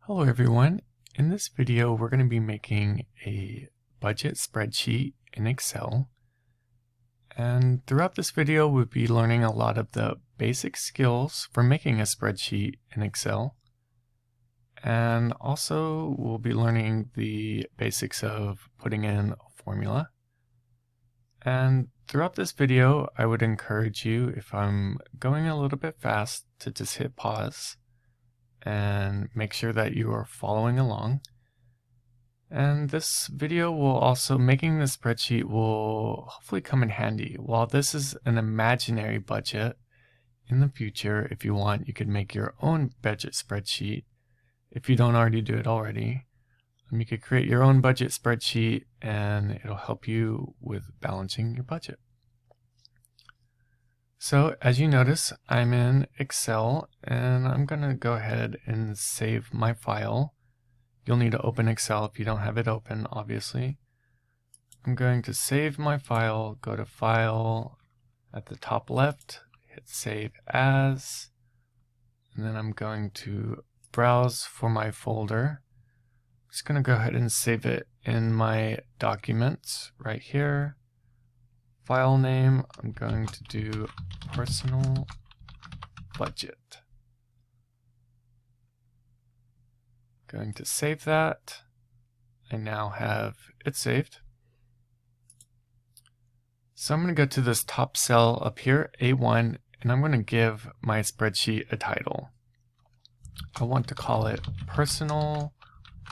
Hello everyone. In this video we're going to be making a budget spreadsheet in Excel, and throughout this video we'll be learning a lot of the basic skills for making a spreadsheet in Excel, and also we'll be learning the basics of putting in a formula. And throughout this video I would encourage you, if I'm going a little bit fast, to just hit pause and make sure that you are following along. And this video will also, making the spreadsheet will hopefully come in handy. While this is an imaginary budget, in the future, if you want, you could make your own budget spreadsheet. If you don't already do it already, you could create your own budget spreadsheet and it'll help you with balancing your budget. So as you notice, I'm in Excel and I'm going to go ahead and save my file. You'll need to open Excel if you don't have it open, obviously. I'm going to save my file, go to File at the top left, hit Save As, and then I'm going to browse for my folder. I'm just going to go ahead and save it in my documents right here. File name, I'm going to do personal budget. Going to save that. I now have it saved. So I'm going to go to this top cell up here, A1, and I'm going to give my spreadsheet a title. I want to call it personal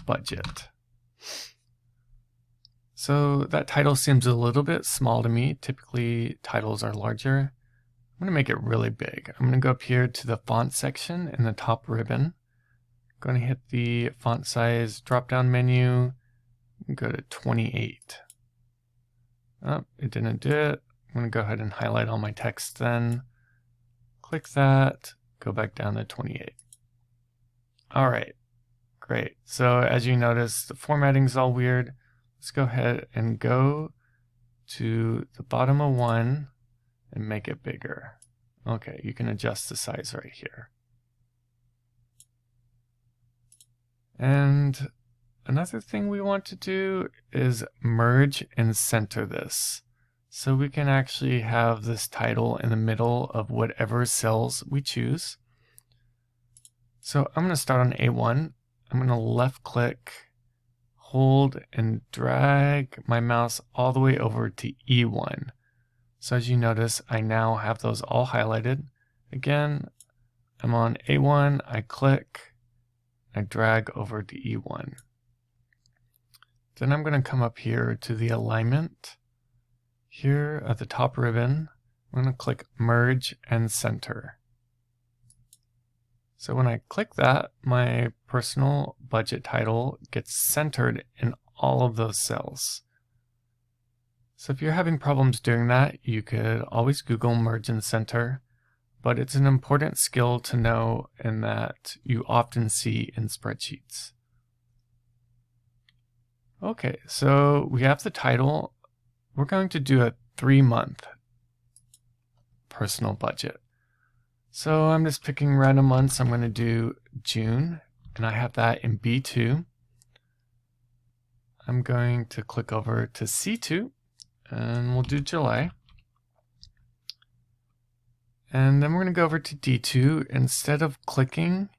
budget. So that title seems a little bit small to me. Typically titles are larger. I'm going to make it really big. I'm going to go up here to the font section in the top ribbon. I'm going to hit the font size drop down menu and go to 28. Oh, it didn't do it. I'm going to go ahead and highlight all my text then. Click that, go back down to 28. All right, great. So as you notice, the formatting is all weird. Let's go ahead and go to the bottom of one and make it bigger. Okay, you can adjust the size right here. And another thing we want to do is merge and center this, so we can actually have this title in the middle of whatever cells we choose. So I'm going to start on A1. I'm going to left click, hold and drag my mouse all the way over to E1. So as you notice, I now have those all highlighted. Again, I'm on A1, I click, I drag over to E1. Then I'm going to come up here to the alignment. Here at the top ribbon, I'm going to click merge and center. So when I click that, my personal budget title gets centered in all of those cells. So if you're having problems doing that, you could always Google merge and center, but it's an important skill to know and that you often see in spreadsheets. Okay, so we have the title. We're going to do a 3-month personal budget. So I'm just picking random months. I'm going to do June, and I have that in B2. I'm going to click over to C2, and we'll do July. And then we're going to go over to D2. Instead of clicking,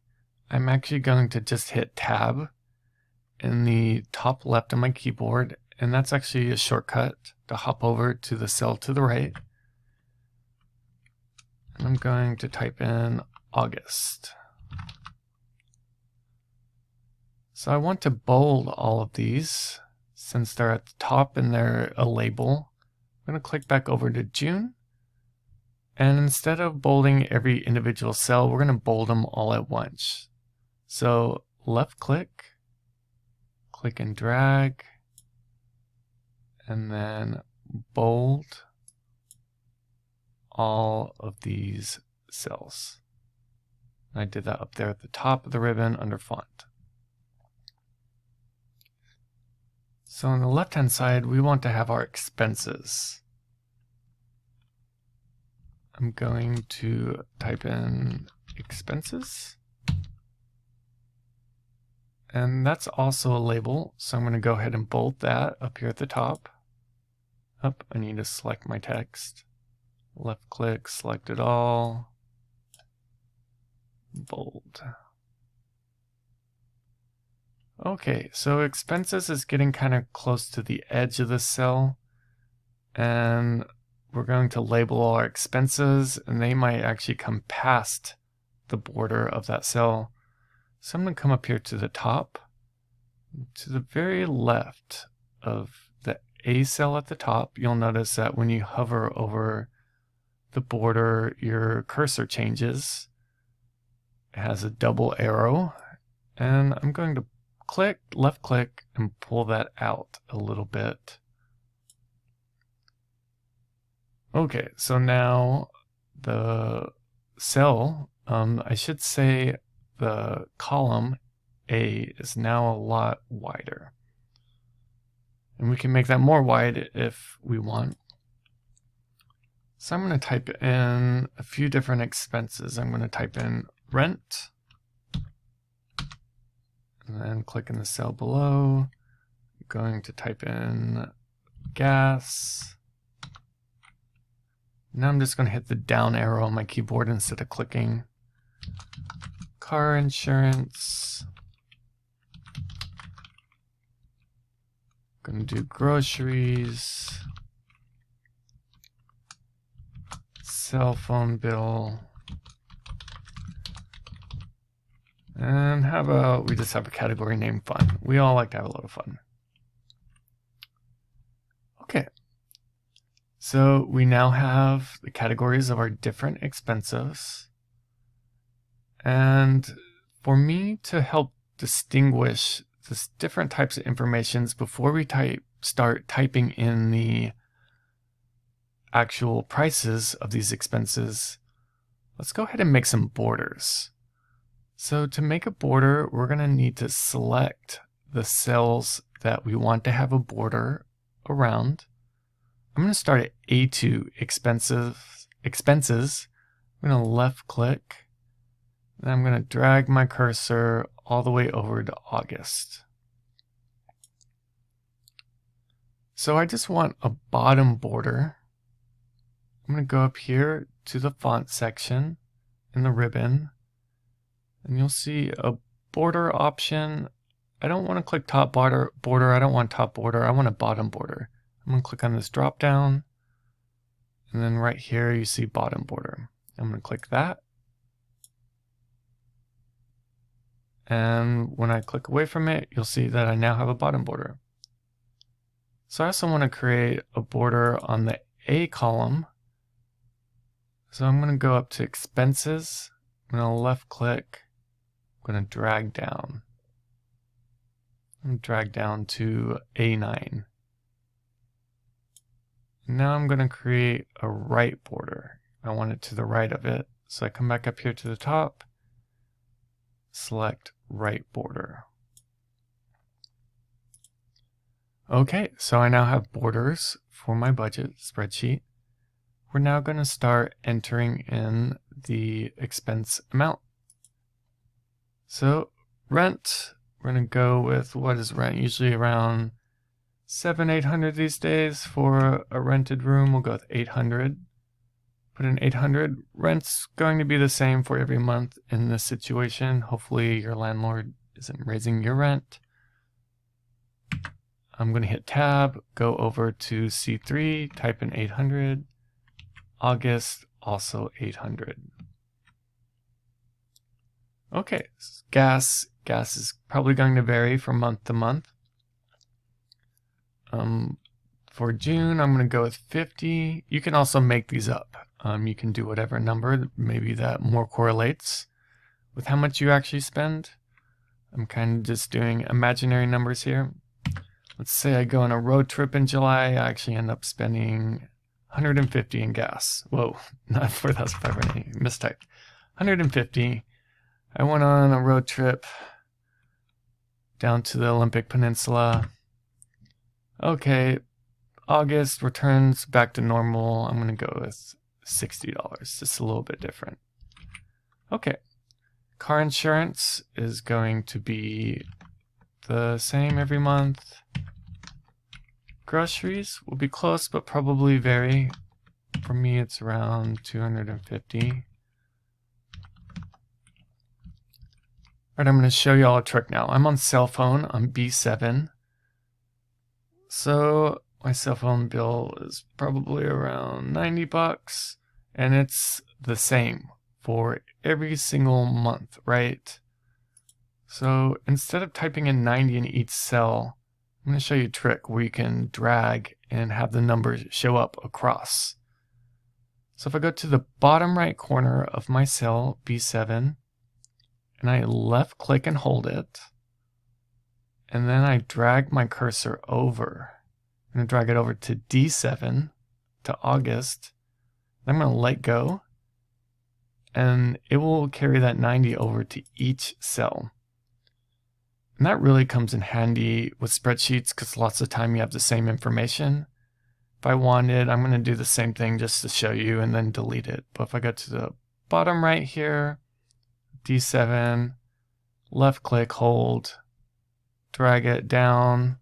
I'm actually going to just hit Tab in the top left of my keyboard, and that's actually a shortcut to hop over to the cell to the right. And I'm going to type in August. So I want to bold all of these since they're at the top and they're a label. I'm going to click back over to June. And instead of bolding every individual cell, we're going to bold them all at once. So left click, click and drag, and then bold all of these cells. I did that up there at the top of the ribbon under font. So on the left hand side, we want to have our expenses. I'm going to type in expenses. And that's also a label, so I'm going to go ahead and bold that up here at the top. Up, I need to select my text. Left click, select it all. Bold. Okay, so expenses is getting kind of close to the edge of the cell. And we're going to label our expenses, and they might actually come past the border of that cell. So I'm going to come up here to the top, to the very left of the A cell at the top. You'll notice that when you hover over the border, your cursor changes. It has a double arrow, and I'm going to left click, and pull that out a little bit. Okay, so now the cell, I should say the column A is now a lot wider. And we can make that more wide if we want. So I'm going to type in a few different expenses. I'm going to type in rent, and then click in the cell below. I'm going to type in gas. Now I'm just going to hit the down arrow on my keyboard instead of clicking. Car insurance. Going to do groceries. Cell phone bill. And how about we just have a category named fun? We all like to have a little fun. Okay. So we now have the categories of our different expenses. And for me to help distinguish the different types of informations before we start typing in the actual prices of these expenses, let's go ahead and make some borders. So to make a border, we're going to need to select the cells that we want to have a border around. I'm going to start at A2, expenses. I'm going to left click, and I'm going to drag my cursor all the way over to August. So I just want a bottom border. I'm going to go up here to the font section in the ribbon, and you'll see a border option. I don't want to click top border. I don't want top border. I want a bottom border. I'm going to click on this drop down, and then right here you see bottom border. I'm going to click that. And when I click away from it, you'll see that I now have a bottom border. So I also want to create a border on the A column. So I'm going to go up to expenses. I'm going to left click. I'm going to drag down. I'm going to drag down to A9. Now I'm going to create a right border. I want it to the right of it. So I come back up here to the top, select right border. Okay, so I now have borders for my budget spreadsheet. We're now going to start entering in the expense amount. So rent, we're going to go with, what is rent? Usually around $700-800 these days. For a rented room, we'll go with 800. Put in 800. Rent's going to be the same for every month in this situation. Hopefully your landlord isn't raising your rent. I'm going to hit tab, go over to C3, type in 800. August, also 800. Okay, gas is probably going to vary from month to month. For June, I'm going to go with 50. You can also make these up. You can do whatever number, maybe that more correlates with how much you actually spend. I'm kind of just doing imaginary numbers here. Let's say I go on a road trip in July, I actually end up spending 150 in gas. Whoa, not 4,500, mistyped. 150. I went on a road trip down to the Olympic Peninsula. Okay, August returns back to normal. I'm going to go with $60, just a little bit different. Okay, car insurance is going to be the same every month. Groceries will be close, but probably vary. For me, it's around 250. All right, I'm going to show you all a trick now. I'm on cell phone on B7. So my cell phone bill is probably around 90 bucks, and it's the same for every single month, right? So instead of typing in 90 in each cell, I'm going to show you a trick where you can drag and have the numbers show up across. So if I go to the bottom right corner of my cell B7 and I left click and hold it, and then I drag my cursor over, I'm going to drag it over to D7 to August. I'm going to let go, and it will carry that 90 over to each cell. And that really comes in handy with spreadsheets because lots of time you have the same information. If I wanted, I'm going to do the same thing just to show you and then delete it. But if I go to the bottom right here, D7, left click, hold, drag it down,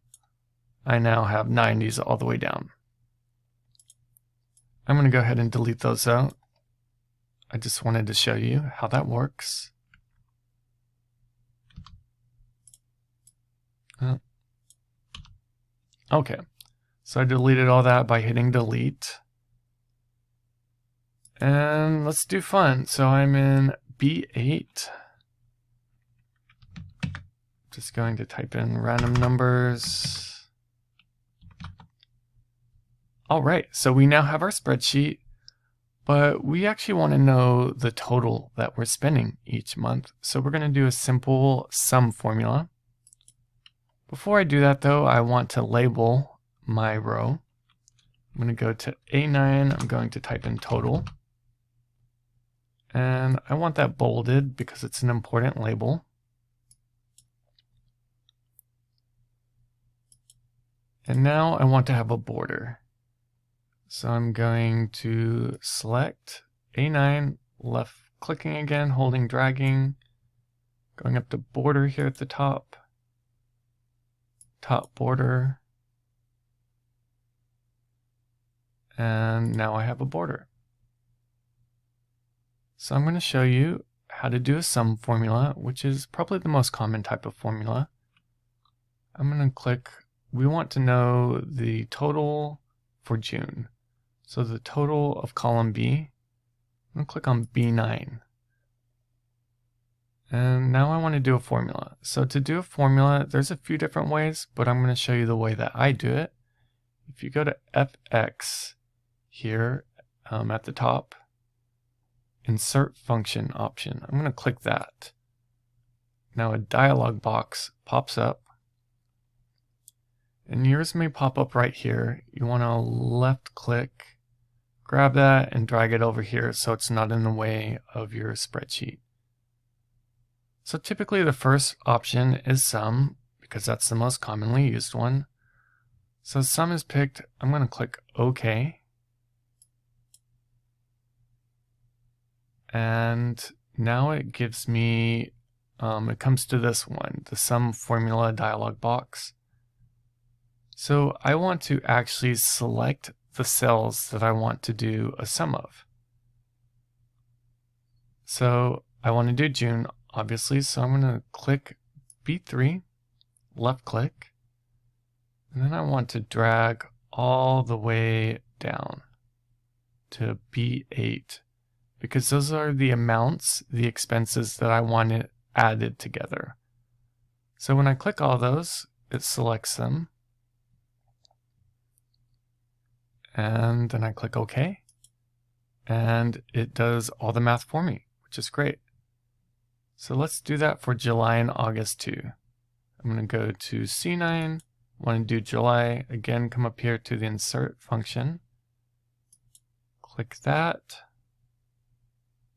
I now have 90s all the way down. I'm going to go ahead and delete those out. I just wanted to show you how that works. Okay, so I deleted all that by hitting delete. And let's do fun. So I'm in B8. Just going to type in random numbers. All right, so we now have our spreadsheet, but we actually want to know the total that we're spending each month. So we're going to do a simple sum formula. Before I do that though, I want to label my row. I'm going to go to A9, I'm going to type in total. And I want that bolded because it's an important label. And now I want to have a border. So I'm going to select A9, left clicking again, holding, dragging, going up to border here at the top, top border, and now I have a border. So I'm going to show you how to do a sum formula, which is probably the most common type of formula. I'm going to click, we want to know the total for June. So the total of column B, I'm going to click on B9. And now I want to do a formula. So to do a formula, there's a few different ways, but I'm going to show you the way that I do it. If you go to FX here at the top, insert function option, I'm going to click that. Now a dialog box pops up, and yours may pop up right here. You want to left click, grab that and drag it over here so it's not in the way of your spreadsheet. So typically the first option is sum because that's the most commonly used one. So sum is picked. I'm going to click OK. And now it gives me, it comes to this one, the sum formula dialog box. So I want to actually select the cells that I want to do a sum of. So I want to do June, obviously, so I'm going to click B3, left click, and then I want to drag all the way down to B8, because those are the amounts, the expenses that I want it added together. So when I click all those, it selects them. And then I click OK. And it does all the math for me, which is great. So let's do that for July and August too. I'm going to go to C9, want to do July, again come up here to the insert function. Click that.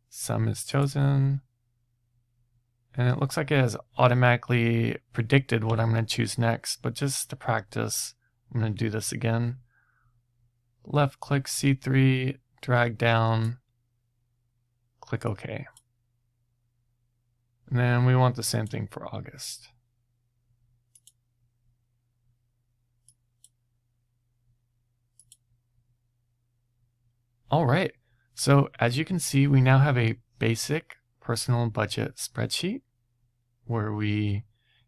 Sum is chosen. And it looks like it has automatically predicted what I'm going to choose next, but just to practice, I'm going to do this again. Left click C3, drag down, click OK. And then we want the same thing for August. All right, so as you can see, we now have a basic personal budget spreadsheet where we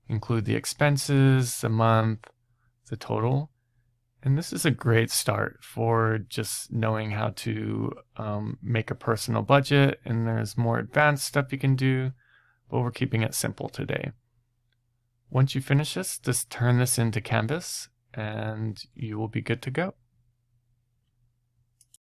include the expenses, the month, the total. And this is a great start for just knowing how to make a personal budget. And there's more advanced stuff you can do, but we're keeping it simple today. Once you finish this, just turn this into Canvas and you will be good to go.